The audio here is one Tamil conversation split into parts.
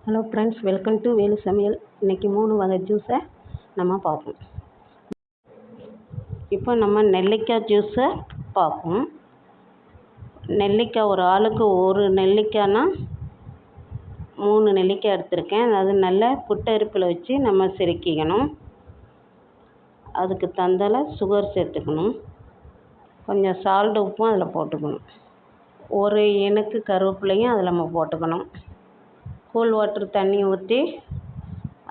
Hello friends, welcome to Velu சமையல். இன்றைக்கி 3 வகை ஜூஸை நம்ம பார்ப்போம். இப்போ நம்ம நெல்லிக்காய் ஜூஸை பார்ப்போம். நெல்லிக்காய் ஒரு ஆளுக்கு ஒரு நெல்லிக்காய்னா 3 நெல்லிக்காய் எடுத்திருக்கேன். அது நல்ல குட்டரிப்பில் வச்சு நம்ம செருக்கிக்கணும். அதுக்கு தந்தால சுகர் சேர்த்துக்கணும். கொஞ்சம் சால்ட் உப்பும் அதில் போட்டுக்கணும். ஒரு இனுக்கு கருவேப்பிலையும் அதில் நம்ம போட்டுக்கணும். கூல் வாட்டர் தண்ணி ஊற்றி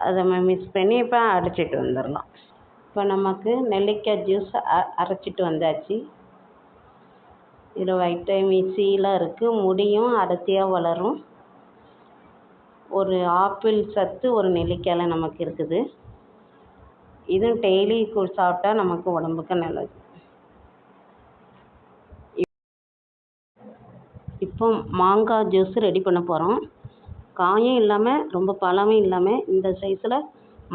அதை நம்ம மிக்ஸ் பண்ணி இப்போ அரைச்சிட்டு வந்துடலாம். இப்போ நமக்கு நெல்லிக்காய் ஜூஸ் அரைச்சிட்டு வந்தாச்சு. இதில் வைட்டமின் சிலாம் இருக்குது. முடியும் அடர்த்தியாக வளரும். ஒரு ஆப்பிள் சத்து ஒரு நெல்லிக்காயில் நமக்கு இருக்குது. இதுவும் டெய்லி சாப்பிட்டா நமக்கு உடம்புக்கு நல்லது. இப்போ மாங்காய் ஜூஸ் ரெடி பண்ண போகிறோம். காயும் இல்லாமல் ரொம்ப பழமும் இல்லாமல் இந்த சைஸில்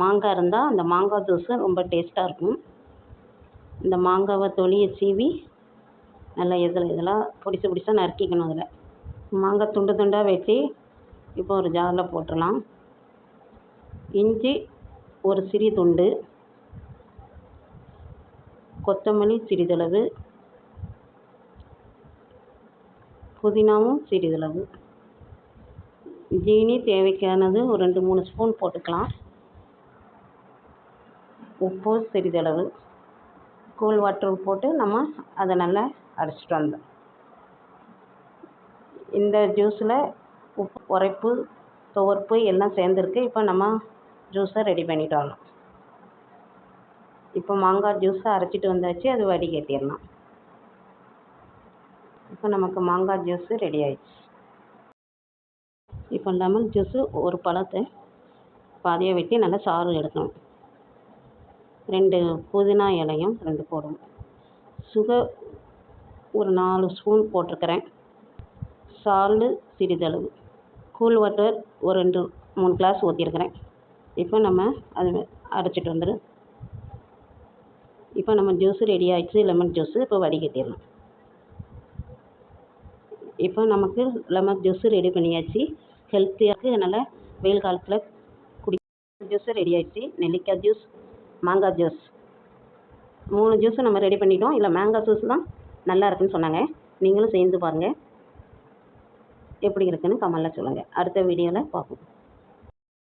மாங்காய் இருந்தால் அந்த மாங்காய் ஜூஸு ரொம்ப டேஸ்ட்டாக இருக்கும். இந்த மாங்காவை தொலியை சீவி நல்லா இதெல்லாம் பொடிசாக நறுக்கிக்கணும். அதில் மாங்காய் துண்டு துண்டாக வெட்டி இப்போ ஒரு ஜாரில் போட்டுடலாம். இஞ்சி ஒரு சிறிய துண்டு, கொத்தமல்லி சிறிதளவு, புதினாவும் சிறிதளவு, ஜீனி தேவைக்கானது ஒரு 2-3 ஸ்பூன் போட்டுக்கலாம். உப்பு சிறிதளவு, கூல் வாட்டர் போட்டு நம்ம அதை நல்லா அரைச்சிட்டு வந்தோம். இந்த ஜூஸில் உப்பு, உரைப்பு, துவர்ப்பு எல்லாம் சேர்ந்துருக்கு. இப்போ நம்ம ஜூஸை ரெடி பண்ணிட்டு வரலாம். இப்போ மாங்காய் ஜூஸை அரைச்சிட்டு வந்தாச்சு. அது வடிகட்டிடலாம். இப்போ நமக்கு மாங்காய் ஜூஸு ரெடி ஆயிடுச்சு. இப்போ லெமன் ஜூஸு ஒரு பழத்தை பாதியாக வெட்டி நல்லா சாறு எடுக்கணும். 2 புதினா இலையும் 2 போடணும். சுகர் ஒரு 4 ஸ்பூன் போட்டிருக்கிறேன். சால்ட்டு சிறிதளவு, கூல் வாட்டர் ஒரு 2-3 கிளாஸ் ஊற்றிருக்கிறேன். இப்போ நம்ம அது அரைச்சிட்டு வந்துடும். இப்போ நம்ம ஜூஸு ரெடி ஆகிடுச்சு. லெமன் ஜூஸு இப்போ வடிகட்டிடலாம். இப்போ நமக்கு லெமன் ஜூஸு ரெடி பண்ணியாச்சு. ஹெல்த்தியாக நல்லா வெயில் காலத்தில் ஜூஸு ரெடி ஆகிடுச்சு. நெல்லிக்காய் ஜூஸ், மாங்காய் ஜூஸ் 3 ஜூஸும் நம்ம ரெடி பண்ணிட்டோம். இல்லை மாங்காய் ஜூஸ் தான் நல்லா இருக்குன்னு சொன்னாங்க. நீங்களும் சேர்ந்து பாருங்கள். எப்படி இருக்குன்னு கமெண்ட்டில் சொல்லுங்கள். அடுத்த வீடியோவில் பார்ப்போம்.